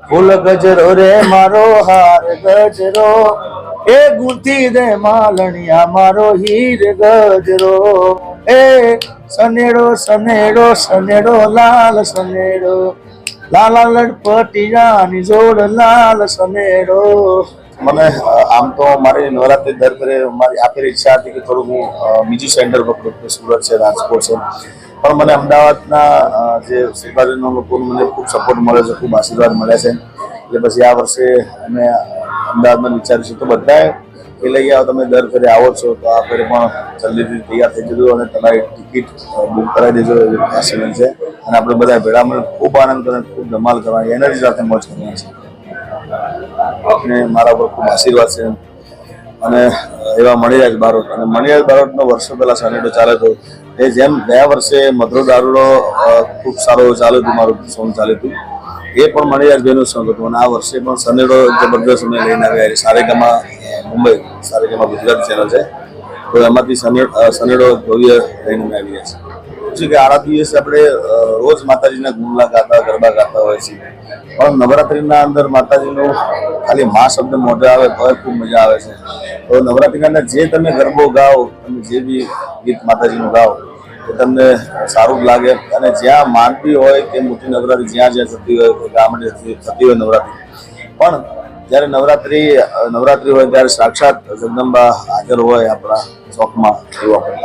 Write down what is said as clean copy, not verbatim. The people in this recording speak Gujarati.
ફૂલ ગજરો રે મારો હાર ગજરો, એ ગુંથી દે માલણિયા મારો હીર ગજરો, એ સનેડો સનેડો સનેડો લાલ સનેડો, લાલા લડપટિયાની જોડ લાલ સનેડો. મને આમ તો મારી નવરાત્રી દર ફેરે મારી આપેલી ઈચ્છા હતી કે થોડું હું બીજું સેન્ટર પકડું, સુરત છે, રાજકોટ છે, પણ મને અમદાવાદના જે સુભાષનો લોકોનો મને ખૂબ સપોર્ટ મળે છે, ખૂબ આશીર્વાદ મળે છે. એટલે પછી આ વર્ષે અમે અમદાવાદમાં વિચારીશું તો બધાએ એ લઈ આવો, તમે દર ફેરે આવો છો તો આ ફેરે પણ જલ્દીથી તૈયાર થઈ જજો અને તમારી ટિકિટ બુક કરાવી દેજો. એવી આશીર્વાદ છે અને આપણે બધા ભેળા મળીને ખૂબ આનંદ કરવાનો, ખૂબ ધમાલ કરવાની, એનર્જી સાથે મોજ કરવાની છે અને મારા પર ખૂબ આશીર્વાદ છે. અને એવા મણિરાજ બારોટ, અને મણિરાજ બારોટનો વર્ષો પહેલાં સનેડો ચાલે હતો, એ જેમ ગયા વર્ષે મધુરો દારૂડો ખૂબ સારો ચાલ્યું હતું, મારું સોંગ ચાલ્યું હતું, એ પણ મણિરાજભાઈનું સોંગ હતું. અને આ વર્ષે પણ સનેડો જબરદસ્ત અમે લઈને આવ્યા. સારેગામા મુંબઈ, સારેગામા ગુજરાત ચેનલ છે, તો એમાંથી સનેડો ભવ્ય લઈને અમે આવી રહ્યા છીએ. કે આડા દિવસે આપણે રોજ માતાજીના ગુણલા ગાતા, ગરબા ગાતા હોય છે, પણ નવરાત્રિના અંદર માતાજીનું ખાલી મા શબ્દ મોઢે આવે તો ખૂબ મજા આવે છે. તો નવરાત્રિના અંદર જે તમે ગરબો ગાઓ, તમે જે બી ગીત માતાજીનું ગાઓ એ તમને સારું જ લાગે. અને જ્યાં માનવી હોય કે મોટી નવરાત્રિ જ્યાં જ્યાં થતી હોય, ગામડે થતી હોય નવરાત્રિ, પણ જ્યારે નવરાત્રિ હોય ત્યારે સાક્ષાત જગદંબા હાજર હોય આપણા ચોકમાં, એવું આપણે